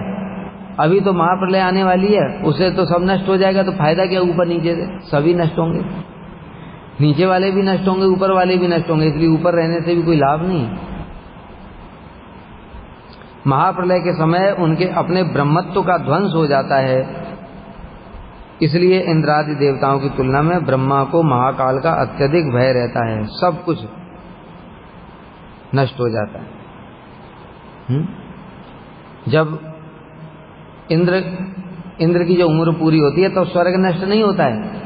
अभी तो महाप्रलय आने वाली है, उससे तो सब नष्ट हो जाएगा, तो फायदा क्या, ऊपर नीचे से सभी नष्ट होंगे, नीचे वाले भी नष्ट होंगे, ऊपर वाले भी नष्ट होंगे, इसलिए ऊपर रहने से भी कोई लाभ नहीं है। महाप्रलय के समय उनके अपने ब्रह्मत्व का ध्वंस हो जाता है, इसलिए इंद्रादि देवताओं की तुलना में ब्रह्मा को महाकाल का अत्यधिक भय रहता है, सब कुछ नष्ट हो जाता है। जब इंद्र की जो उम्र पूरी होती है तो स्वर्ग नष्ट नहीं होता है,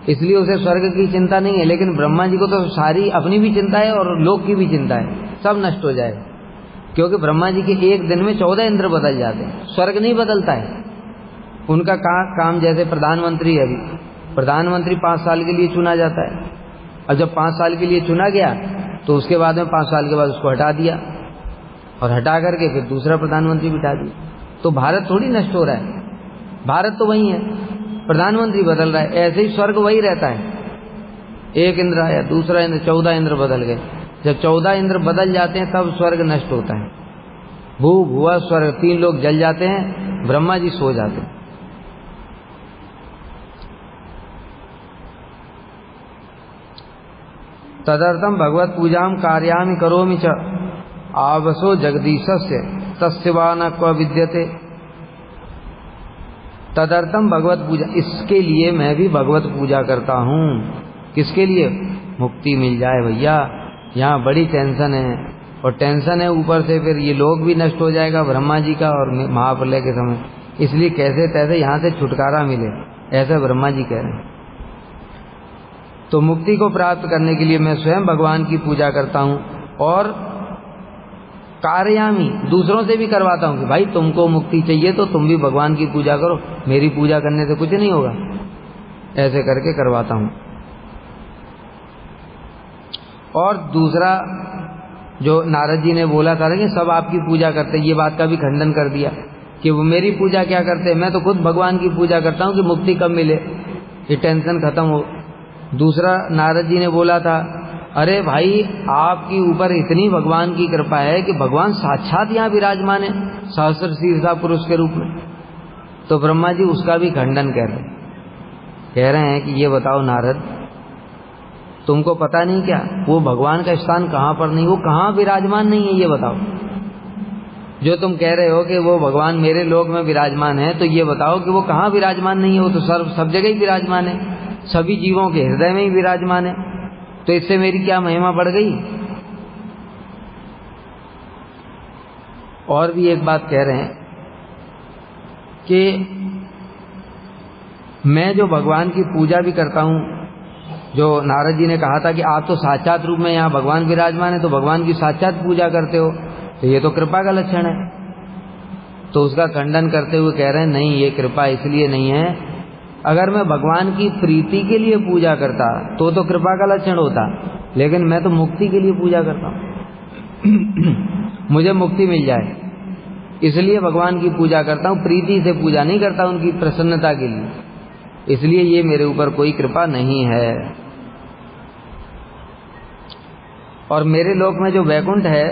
इसलिए उसे स्वर्ग की चिंता नहीं है, लेकिन ब्रह्मा जी को तो सारी अपनी भी चिंता है और लोक की भी चिंता है, सब नष्ट हो जाएगा, क्योंकि ब्रह्मा जी के एक दिन में 14 इंद्र बदल जाते हैं, स्वर्ग नहीं बदलता है। उनका काम जैसे प्रधानमंत्री है, अभी प्रधानमंत्री 5 साल के लिए चुना जाता है, और जब 5 साल के लिए चुना गया तो उसके बाद में 5 साल के बाद उसको हटा दिया, और हटा करके फिर दूसरा प्रधानमंत्री बिठा दिया। तो भारत थोड़ी नष्ट हो रहा है, भारत तो वही है, प्रधानमंत्री बदल रहा है, ऐसे ही स्वर्ग वही रहता है, एक इंद्र आया, दूसरा इंद्र, 14 इंद्र बदल गए, जब 14 इंद्र बदल जाते हैं तब स्वर्ग नष्ट होता है, भू भुआ स्वर्ग, 3 लोग जल जाते हैं, ब्रह्मा जी सो जाते हैं। तदर्थम भगवत पूजाम कार्यामि करोमि च आवसो जगदीशस्य तस्य वा न क्व विद्यते। तदर्थम भगवत पूजा, इसके लिए मैं भी भगवत पूजा करता हूँ। किसके लिए? मुक्ति मिल जाए भैया, यहाँ बड़ी टेंशन है, और टेंशन है ऊपर से फिर ये लोग भी नष्ट हो जाएगा ब्रह्मा जी का और महाप्रलय के समय, इसलिए कैसे तैसे यहाँ से छुटकारा मिले, ऐसा ब्रह्मा जी कह रहे हैं। तो मुक्ति को प्राप्त करने के लिए मैं स्वयं भगवान की पूजा करता हूँ और कार्यामी, दूसरों से भी करवाता हूँ कि भाई तुमको मुक्ति चाहिए तो तुम भी भगवान की पूजा करो, मेरी पूजा करने से कुछ नहीं होगा, ऐसे करके करवाता हूँ। और दूसरा जो नारद जी ने बोला था कि सब आपकी पूजा करते, ये बात का भी खंडन कर दिया कि वो मेरी पूजा क्या करते, मैं तो खुद भगवान की पूजा करता हूँ कि मुक्ति कब मिले, ये टेंशन खत्म हो। दूसरा नारद जी ने बोला था, अरे भाई आपके ऊपर इतनी भगवान की कृपा है कि भगवान साक्षात यहाँ विराजमान है सहस्र शीर्षा पुरुष के रूप में। तो ब्रह्मा जी उसका भी खंडन कह रहे हैं कि ये बताओ नारद, तुमको पता नहीं क्या वो भगवान का स्थान कहाँ पर नहीं, वो कहाँ विराजमान नहीं है, ये बताओ। जो तुम कह रहे हो कि वो भगवान मेरे लोक में विराजमान है, तो ये बताओ कि वो कहाँ विराजमान नहीं है। वो तो सब जगह ही विराजमान है, सभी जीवों के हृदय में ही विराजमान है, तो इससे मेरी क्या महिमा बढ़ गई। और भी एक बात कह रहे हैं कि मैं जो भगवान की पूजा भी करता हूँ, जो नारद जी ने कहा था कि आप तो साक्षात रूप में यहाँ भगवान विराजमान है तो भगवान की साक्षात पूजा करते हो, तो ये तो कृपा का लक्षण है। तो उसका खंडन करते हुए कह रहे हैं नहीं, ये कृपा इसलिए नहीं है, अगर मैं भगवान की प्रीति के लिए पूजा करता तो कृपा का लक्षण होता, लेकिन मैं तो मुक्ति के लिए पूजा करता हूँ मुझे मुक्ति मिल जाए इसलिए भगवान की पूजा करता हूँ, प्रीति से पूजा नहीं करता उनकी प्रसन्नता के लिए, इसलिए ये मेरे ऊपर कोई कृपा नहीं है। और मेरे लोक में जो वैकुंठ है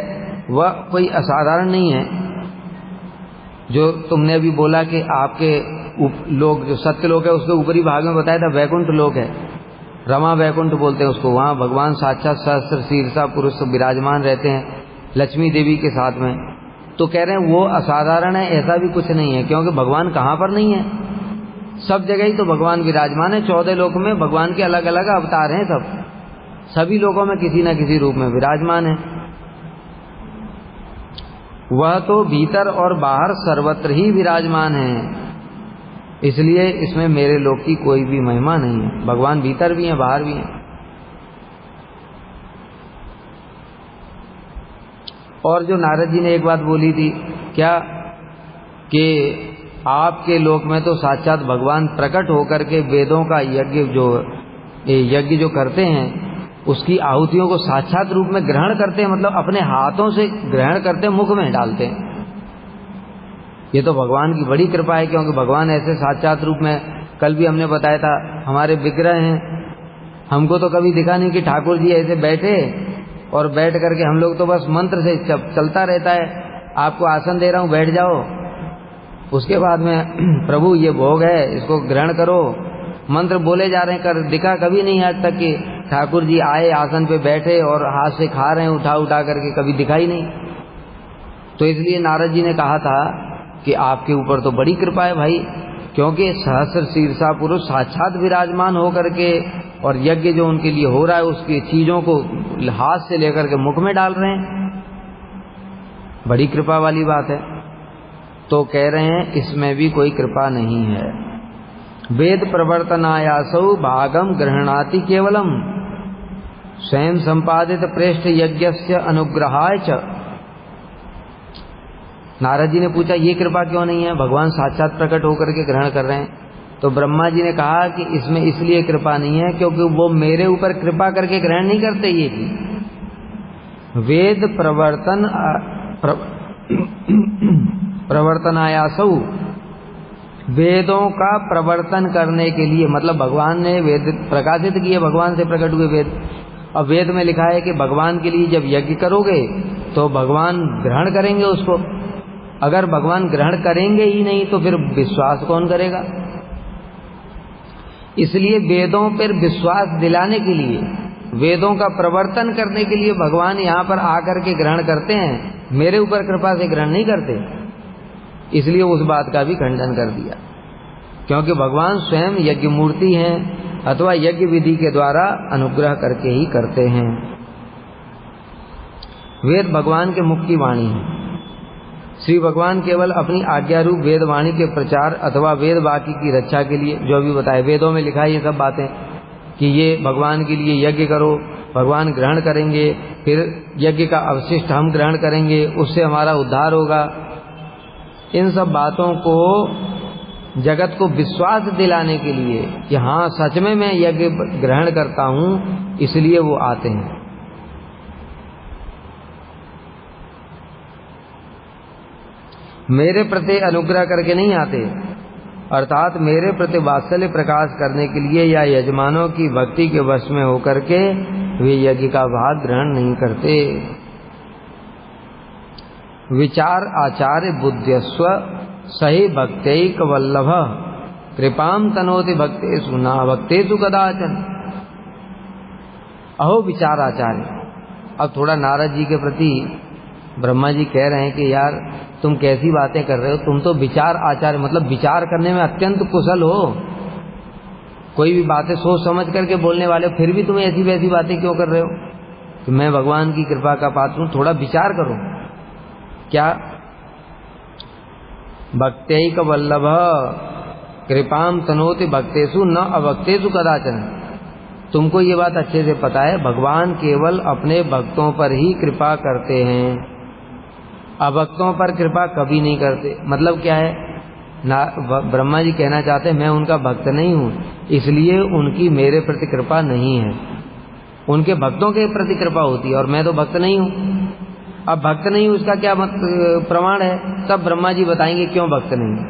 वह कोई असाधारण नहीं है। जो तुमने अभी बोला कि आपके लोक जो सत्य लोक है उसके ऊपरी भाग में बताया था वैकुंठ लोक है, रमा वैकुंठ बोलते हैं उसको, वहाँ भगवान साक्षात सहस्र शीर्षा पुरुष विराजमान रहते हैं लक्ष्मी देवी के साथ में। तो कह रहे हैं वो असाधारण है, ऐसा भी कुछ नहीं है, क्योंकि भगवान कहाँ पर नहीं है, सब जगह ही तो भगवान विराजमान है। 14 लोक में भगवान के अलग अलग अवतार हैं, सभी लोकों में किसी न किसी रूप में विराजमान है। वह तो भीतर और बाहर सर्वत्र ही विराजमान है, इसलिए इसमें मेरे लोक की कोई भी महिमा नहीं है। भगवान भीतर भी हैं बाहर भी हैं। और जो नारद जी ने एक बात बोली थी क्या, कि आपके लोक में तो साक्षात भगवान प्रकट होकर के वेदों का यज्ञ जो करते हैं उसकी आहुतियों को साक्षात रूप में ग्रहण करते हैं, मतलब अपने हाथों से ग्रहण करते हैं, मुख में डालते हैं। ये तो भगवान की बड़ी कृपा है, क्योंकि भगवान ऐसे साक्षात रूप में, कल भी हमने बताया था हमारे विग्रह हैं, हमको तो कभी दिखा नहीं कि ठाकुर जी ऐसे बैठे और बैठ करके हम लोग तो बस मंत्र से चलता रहता है, आपको आसन दे रहा हूँ बैठ जाओ, उसके बाद में प्रभु ये भोग है इसको ग्रहण करो, मंत्र बोले जा रहे हैं, कर दिखा कभी नहीं आज तक कि ठाकुर जी आए आसन पे बैठे और हाथ से खा रहे हैं उठा करके, कभी दिखाई नहीं। तो इसलिए नारद जी ने कहा था कि आपके ऊपर तो बड़ी कृपा है भाई, क्योंकि सहस्र शीर्षा पुरुष साक्षात विराजमान होकर के और यज्ञ जो उनके लिए हो रहा है उसकी चीजों को हाथ से लेकर के मुख में डाल रहे हैं, बड़ी कृपा वाली बात है। तो कह रहे हैं इसमें भी कोई कृपा नहीं है। वेद प्रवर्तनायासौ भागम गृह्णाति केवलम स्वयं संपादित प्रेष्ठ यज्ञस्य अनुग्रहाय च। नारद जी ने पूछा ये कृपा क्यों नहीं है, भगवान साक्षात प्रकट होकर के ग्रहण कर रहे हैं। तो ब्रह्मा जी ने कहा कि इसमें इसलिए कृपा नहीं है क्योंकि वो मेरे ऊपर कृपा करके ग्रहण नहीं करते। ये चीज वेद प्रवर्तनायासौ, वेदों का प्रवर्तन करने के लिए, मतलब भगवान ने वेद प्रकाशित किए, भगवान से प्रकट हुए वेद। अब वेद में लिखा है कि भगवान के लिए जब यज्ञ करोगे तो भगवान ग्रहण करेंगे उसको, अगर भगवान ग्रहण करेंगे ही नहीं तो फिर विश्वास कौन करेगा। इसलिए वेदों पर विश्वास दिलाने के लिए, वेदों का प्रवर्तन करने के लिए भगवान यहाँ पर आकर के ग्रहण करते हैं, मेरे ऊपर कृपा से ग्रहण नहीं करते। इसलिए उस बात का भी खंडन कर दिया, क्योंकि भगवान स्वयं यज्ञ मूर्ति हैं अथवा यज्ञ विधि के द्वारा अनुग्रह करके ही करते हैं। वेद भगवान के मुख की वाणी है। श्री भगवान केवल अपनी आज्ञा रूप वेद वाणी के प्रचार अथवा वेद वाक्य की रक्षा के लिए, जो भी बताए वेदों में लिखा है ये सब बातें, कि ये भगवान के लिए यज्ञ करो, भगवान ग्रहण करेंगे, फिर यज्ञ का अवशिष्ट हम ग्रहण करेंगे, उससे हमारा उद्धार होगा। इन सब बातों को जगत को विश्वास दिलाने के लिए कि हाँ सच में मैं यज्ञ ग्रहण करता हूँ, इसलिए वो आते हैं। मेरे प्रति अनुग्रह करके नहीं आते, अर्थात मेरे प्रति वात्सल्य प्रकाश करने के लिए या यजमानों की भक्ति के वश में होकर के वे यज्ञ का भाग ग्रहण नहीं करते। विचार आचार्य बुद्ध्यस्व सही भक्तैक वल्लभ कृपाम तनोति भक्तेषु न भक्तेषु कदाचन। अहो विचार आचार्य। अब थोड़ा नारद जी के प्रति ब्रह्मा जी कह रहे हैं कि यार तुम कैसी बातें कर रहे हो, तुम तो विचार आचार्य मतलब विचार करने में अत्यंत कुशल हो, कोई भी बातें सोच समझ करके बोलने वाले हो, फिर भी तुम ऐसी वैसी बातें क्यों कर रहे हो कि मैं भगवान की कृपा का पात्र हूं। थोड़ा विचार करो। क्या भक्तैक वल्लभ कृपाम तनोति भक्तेषु न अभक्तेषु कदाचन। तुमको ये बात अच्छे से पता है, भगवान केवल अपने भक्तों पर ही कृपा करते हैं, अभक्तों पर कृपा कभी नहीं करते। मतलब क्या है, ब्रह्मा जी कहना चाहते हैं मैं उनका भक्त नहीं हूं, इसलिए उनकी मेरे प्रति कृपा नहीं है, उनके भक्तों के प्रति कृपा होती है और मैं तो भक्त नहीं हूं। अब भक्त नहीं हूं उसका क्या प्रमाण है, तब ब्रह्मा जी बताएंगे क्यों भक्त नहीं है।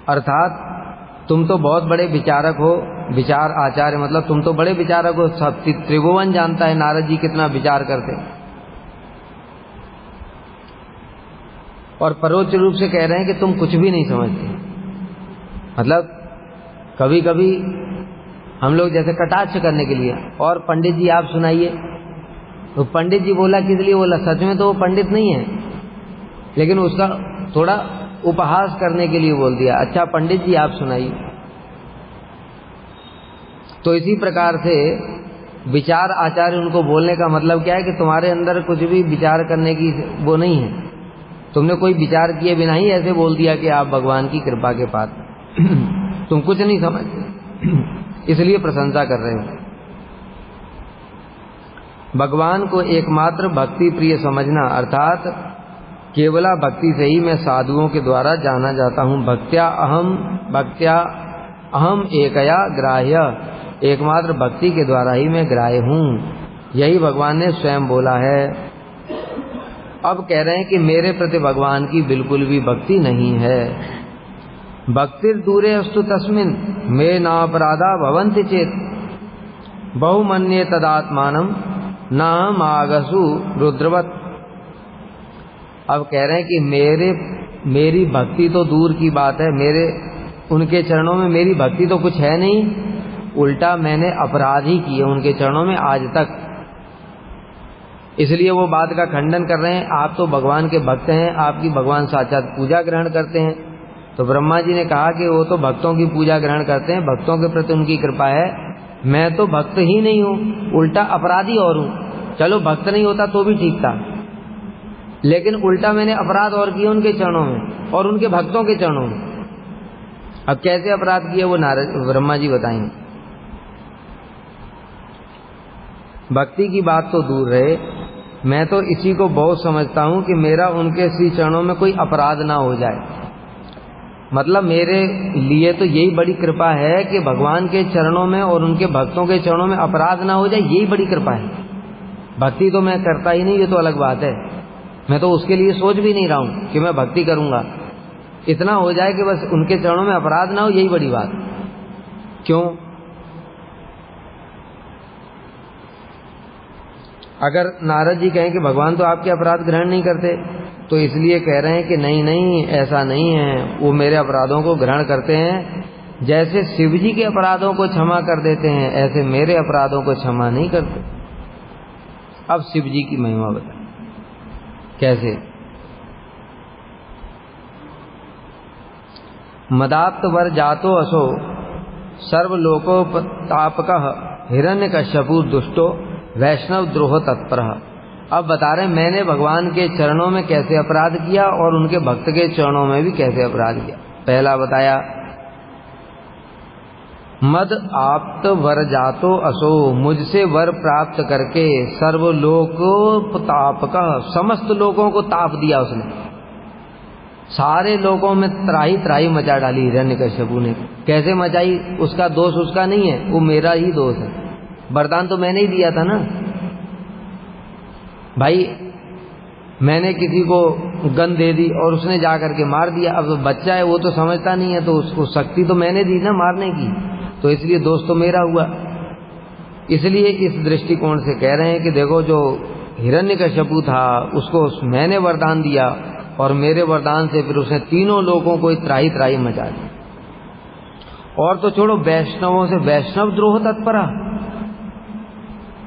अर्थात तुम तो बहुत बड़े विचारक हो, विचार आचार्य मतलब तुम तो बड़े विचारक हो, सब त्रिभुवन जानता है नारद जी कितना विचार करते, और परोक्ष रूप से कह रहे हैं कि तुम कुछ भी नहीं समझते। मतलब कभी कभी हम लोग जैसे कटाक्ष करने के लिए, और पंडित जी आप सुनाइए, तो पंडित जी बोला किस लिए बोला, सच में तो वो पंडित नहीं है, लेकिन उसका थोड़ा उपहास करने के लिए बोल दिया, अच्छा पंडित जी आप सुनाइए। तो इसी प्रकार से विचार आचार्य उनको बोलने का मतलब क्या है कि तुम्हारे अंदर कुछ भी विचार करने की वो नहीं है, तुमने कोई विचार किए बिना ही ऐसे बोल दिया कि आप भगवान की कृपा के पात्र तुम कुछ नहीं समझते, इसलिए प्रशंसा कर रहे हो। भगवान को एकमात्र भक्ति प्रिय समझना, अर्थात केवला भक्ति से ही मैं साधुओं के द्वारा जाना जाता हूँ। भक्त्या अहम एकया ग्राह्य, एकमात्र भक्ति के द्वारा ही मैं ग्राह्य हूँ, यही भगवान ने स्वयं बोला है। अब कह रहे हैं कि मेरे प्रति भगवान की बिल्कुल भी भक्ति नहीं है। भक्तिर दूरे अस्तु तस्मिन् मे नापराधा भवन्ति चेत बहुमन्ये तदात्मानं नाहम आगसु रुद्रवत्। अब कह रहे हैं कि मेरी भक्ति तो दूर की बात है, उनके चरणों में मेरी भक्ति तो कुछ है नहीं, उल्टा मैंने अपराध ही किए उनके चरणों में आज तक, इसलिए वो बात का खंडन कर रहे हैं। आप तो भगवान के भक्त हैं, आपकी भगवान साक्षात पूजा ग्रहण करते हैं। तो ब्रह्मा जी ने कहा कि वो तो भक्तों की पूजा ग्रहण करते हैं, भक्तों के प्रति उनकी कृपा है, मैं तो भक्त ही नहीं हूँ, उल्टा अपराधी और हूँ। चलो भक्त नहीं होता तो भी ठीक था, लेकिन उल्टा मैंने अपराध और किए उनके चरणों में और उनके भक्तों के चरणों में। अब कैसे अपराध किए वो ब्रह्मा जी बताएंगे। भक्ति की बात तो दूर रहे, मैं तो इसी को बहुत समझता हूं कि मेरा उनके श्री चरणों में कोई अपराध ना हो जाए। मतलब मेरे लिए तो यही बड़ी कृपा है कि भगवान के चरणों में और उनके भक्तों के चरणों में अपराध ना हो जाए, यही बड़ी कृपा है। भक्ति तो मैं करता ही नहीं, ये तो अलग बात है, मैं तो उसके लिए सोच भी नहीं रहा हूं कि मैं भक्ति करूंगा। इतना हो जाए कि बस उनके चरणों में अपराध ना हो, यही बड़ी बात। क्यों? अगर नारद जी कहें कि भगवान तो आपके अपराध ग्रहण नहीं करते, तो इसलिए कह रहे हैं कि नहीं नहीं ऐसा नहीं है, वो मेरे अपराधों को ग्रहण करते हैं। जैसे शिव जी के अपराधों को क्षमा कर देते हैं, ऐसे मेरे अपराधों को क्षमा नहीं करते। अब शिव जी की महिमा बताएं कैसे। मदात्त वर जातो असो सर्वलोकोपतापकः हिरण्यकश्यपु दुष्टो वैष्णव द्रोह तत्पर। अब बता रहे मैंने भगवान के चरणों में कैसे अपराध किया और उनके भक्त के चरणों में भी कैसे अपराध किया। पहला बताया मद आप्त वर जातो असो, मुझसे वर प्राप्त करके सर्वलोकोपताप का, समस्त लोगों को ताप दिया उसने, सारे लोगों में त्राही त्राही मचा डाली हिरण्यकश्यपु ने। कैसे मचाई? उसका दोष उसका नहीं है, वो मेरा ही दोष है। वरदान तो मैंने ही दिया था ना भाई, मैंने किसी को गन दे दी और उसने जा करके मार दिया। अब बच्चा है वो तो समझता नहीं है, तो उसको शक्ति तो मैंने दी ना मारने की, तो इसलिए दोष तो मेरा हुआ। इसलिए इस दृष्टिकोण से कह रहे हैं कि देखो जो हिरण्यकश्यपु था उसको मैंने वरदान दिया और मेरे वरदान से फिर उसने तीनों लोगों को त्राही त्राही मचा दी। और तो छोड़ो, वैष्णवों से वैष्णव द्रोह तत्परा,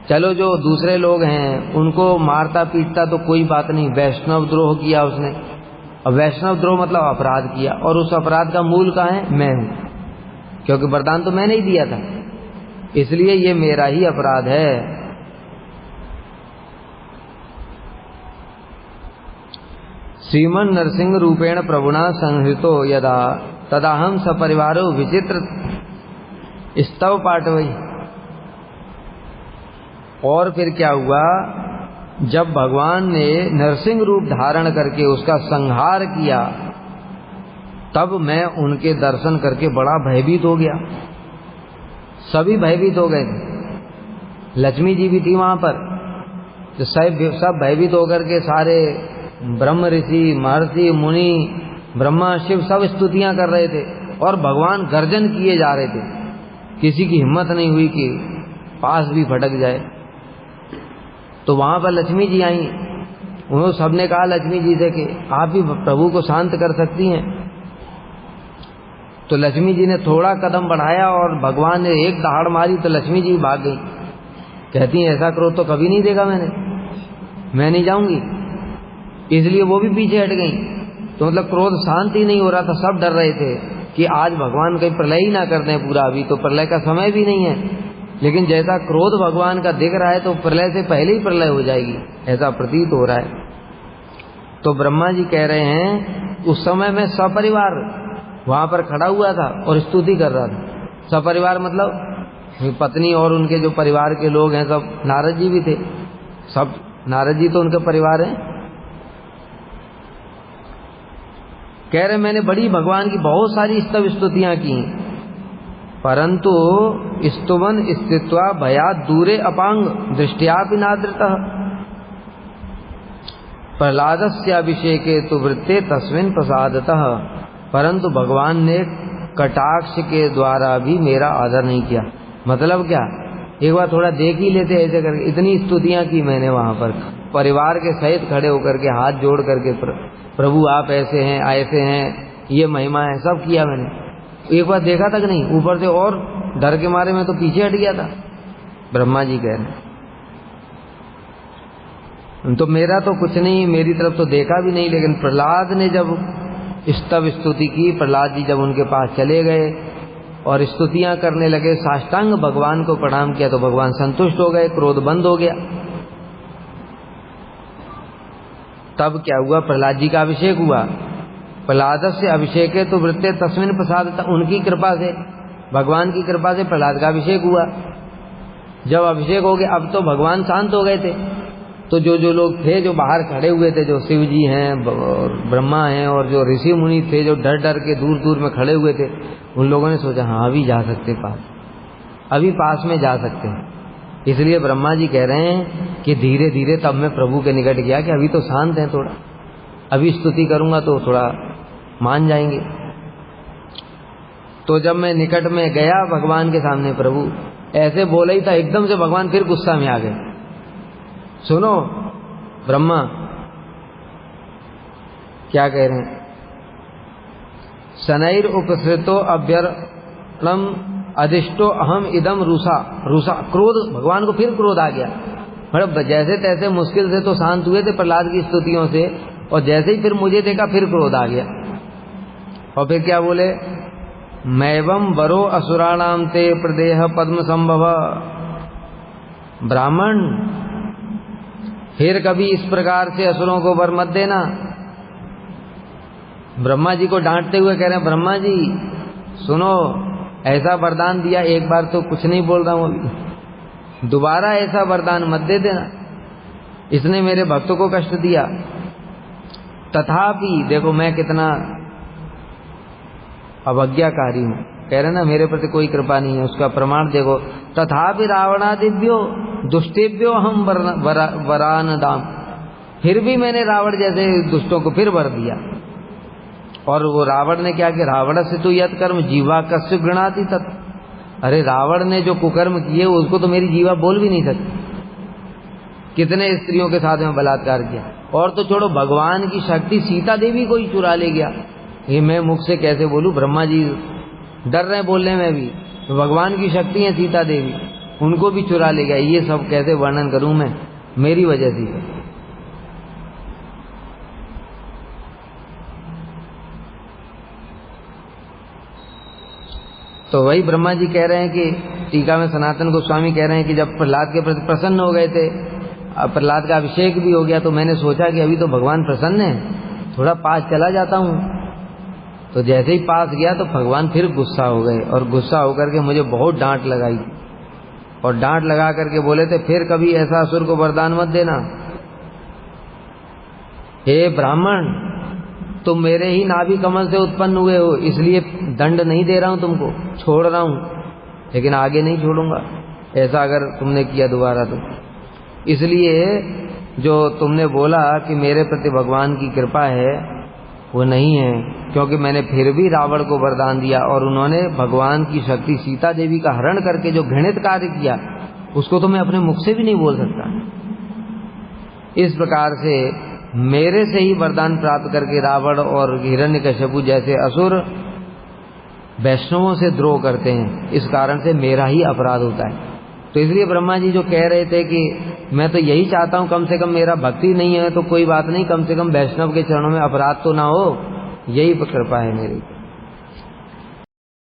चलो जो दूसरे लोग हैं उनको मारता पीटता तो कोई बात नहीं, वैष्णव द्रोह किया उसने। और वैष्णव द्रोह मतलब अपराध किया, और उस अपराध का मूल कहाँ है? मैं हूं, क्योंकि वरदान तो मैंने ही दिया था, इसलिए ये मेरा ही अपराध है। श्रीमन नरसिंह रूपेण प्रभुना संहृतो यदा तदाहम सपरिवारो विचित्र स्तव पाठवई। और फिर क्या हुआ, जब भगवान ने नरसिंह रूप धारण करके उसका संहार किया, तब मैं उनके दर्शन करके बड़ा भयभीत हो गया। सभी भयभीत हो गए थे, लक्ष्मी जी भी थी वहां पर, तो सब भयभीत होकर के सारे ब्रह्म ऋषि महर्षि मुनि ब्रह्मा शिव सब स्तुतियां कर रहे थे और भगवान गर्जन किए जा रहे थे। किसी की हिम्मत नहीं हुई कि पास भी फटक जाए। तो वहां पर लक्ष्मी जी आई, उन्होंने सबने कहा लक्ष्मी जी से कि आप भी प्रभु को शांत कर सकती हैं। तो लक्ष्मी जी ने थोड़ा कदम बढ़ाया और भगवान ने एक दहाड़ मारी तो लक्ष्मी जी भाग गई। कहती हैं ऐसा क्रोध तो कभी नहीं देखा मैंने, मैं नहीं जाऊंगी। इसलिए वो भी पीछे हट गई। तो मतलब क्रोध शांत ही नहीं हो रहा था, सब डर रहे थे कि आज भगवान कहीं प्रलय ही ना कर दें पूरा, अभी तो प्रलय का समय भी नहीं है। लेकिन जैसा क्रोध भगवान का दिख रहा है तो प्रलय से पहले ही प्रलय हो जाएगी, ऐसा प्रतीत हो रहा है। तो ब्रह्मा जी कह रहे हैं उस समय मैं सपरिवार वहां पर खड़ा हुआ था और स्तुति कर रहा था। सपरिवार मतलब पत्नी और उनके जो परिवार के लोग हैं सब, नारद जी भी थे, सब नारद जी तो उनका परिवार है। कह रहे मैंने बड़ी भगवान की बहुत सारी स्तव स्तुतियां की, परंतु स्तुवन स्थित्वा भयात् दूरे अपांग दृष्टियापि नादृतः प्रह्लादस्याभिषेके तु वृत्ते तस्मिन् प्रसादतः। परंतु भगवान ने कटाक्ष के द्वारा भी मेरा आदर नहीं किया। मतलब क्या, एक बार थोड़ा देख ही लेते ऐसे करके। इतनी स्तुतियां की मैंने वहां पर परिवार के सहित खड़े होकर के, हाथ जोड़ करके, प्रभु आप ऐसे हैं ऐसे हैं, ये महिमा है, सब किया मैंने। एक बार देखा तक नहीं, ऊपर से और डर के मारे मैं तो पीछे हट गया था। ब्रह्मा जी कह रहे हैं तो मेरा तो कुछ नहीं, मेरी तरफ तो देखा भी नहीं। लेकिन प्रहलाद ने जब स्तव स्तुति की, प्रहलाद जी जब उनके पास चले गए और स्तुतियां करने लगे, साष्टांग भगवान को प्रणाम किया, तो भगवान संतुष्ट हो गए, क्रोध बंद हो गया। तब क्या हुआ, प्रहलाद जी का अभिषेक हुआ। प्रहलाद से अभिषेक है तो वृत्ते तस्मिन् प्रसाद, उनकी कृपा से, भगवान की कृपा से प्रहलाद का अभिषेक हुआ। जब अभिषेक हो गया, अब तो भगवान शांत हो गए थे। तो जो लोग थे जो बाहर खड़े हुए थे, जो शिव जी हैं और ब्रह्मा हैं और जो ऋषि मुनि थे जो डर डर के दूर दूर में खड़े हुए थे, उन लोगों ने सोचा हाँ अभी जा सकते पास, अभी पास में जा सकते हैं। इसलिए ब्रह्मा जी कह रहे हैं कि धीरे धीरे तब मैं प्रभु के निकट गया कि अभी तो शांत हैं थोड़ा, अभी स्तुति करूंगा तो थोड़ा मान जाएंगे। तो जब मैं निकट में गया भगवान के सामने, प्रभु ऐसे बोला ही था, एकदम से भगवान फिर गुस्सा में आ गए। सुनो ब्रह्मा क्या कह रहे हैं, शनैर उपसृतो अभ्यर्णम अधिष्टो अहम इदम रूसा। क्रोध, भगवान को फिर क्रोध आ गया। मतलब जैसे तैसे मुश्किल से तो शांत हुए थे प्रहलाद की स्तुतियों से, और जैसे ही फिर मुझे देखा फिर क्रोध आ गया। और फिर क्या बोले, मैवम वरो असुराणाम ते प्रदेह पद्म संभव। ब्राह्मण फिर कभी इस प्रकार से असुरों को वर मत देना। ब्रह्मा जी को डांटते हुए कह रहे हैं, ब्रह्मा जी सुनो, ऐसा वरदान दिया, एक बार तो कुछ नहीं बोल रहा हूं अभी, दोबारा ऐसा वरदान मत दे देना। इसने मेरे भक्तों को कष्ट दिया। तथापि देखो मैं कितना अवज्ञाकारी हूं, कह रहे ना मेरे प्रति कोई कृपा नहीं है, उसका प्रमाण देखो। तथापि रावणादिभ्यो दुष्टेभ्यो हम वरान दाम, फिर भी मैंने रावण जैसे दुष्टों को फिर वर दिया। और वो रावण ने क्या किया, रावण से तो यत कर्म जीवा कस्य गृणाति तत्, अरे रावण ने जो कुकर्म किए उसको तो मेरी जीवा बोल भी नहीं सकती। कितने स्त्रियों के साथ में बलात्कार किया, और तो छोड़ो भगवान की शक्ति सीता देवी को ही चुरा ले गया। ये मैं मुख से कैसे बोलूं, ब्रह्मा जी डर रहे बोलने में भी, तो भगवान की शक्ति है सीता देवी, उनको भी चुरा ले गया। ये सब कैसे वर्णन करूं मैं, मेरी वजह से। तो वही ब्रह्मा जी कह रहे हैं कि टीका में सनातन गोस्वामी कह रहे हैं कि जब प्रहलाद के प्रति प्रसन्न हो गए थे, अब प्रहलाद का अभिषेक भी हो गया, तो मैंने सोचा कि अभी तो भगवान प्रसन्न है, थोड़ा पास चला जाता हूं। तो जैसे ही पास गया तो भगवान फिर गुस्सा हो गए, और गुस्सा होकर के मुझे बहुत डांट लगाई, और डांट लगा करके बोले थे फिर कभी ऐसा असुर को वरदान मत देना। हे ब्राह्मण, तुम मेरे ही नाभि कमल से उत्पन्न हुए हो, इसलिए दंड नहीं दे रहा हूं तुमको, छोड़ रहा हूं, लेकिन आगे नहीं छोड़ूंगा ऐसा अगर तुमने किया दोबारा तो। इसलिए जो तुमने बोला कि मेरे प्रति भगवान की कृपा है, वो नहीं है, क्योंकि मैंने फिर भी रावण को वरदान दिया, और उन्होंने भगवान की शक्ति सीता देवी का हरण करके जो घृणित कार्य किया, उसको तो मैं अपने मुख से भी नहीं बोल सकता। इस प्रकार से मेरे से ही वरदान प्राप्त करके रावण और हिरण्यकश्यपु जैसे असुर वैष्णवों से द्रोह करते हैं, इस कारण से मेरा ही अपराध होता है। तो इसलिए ब्रह्मा जी जो कह रहे थे कि मैं तो यही चाहता हूं, कम से कम मेरा भक्ति नहीं है तो कोई बात नहीं, कम से कम वैष्णव के चरणों में अपराध तो ना हो, यही कृपा है मेरी।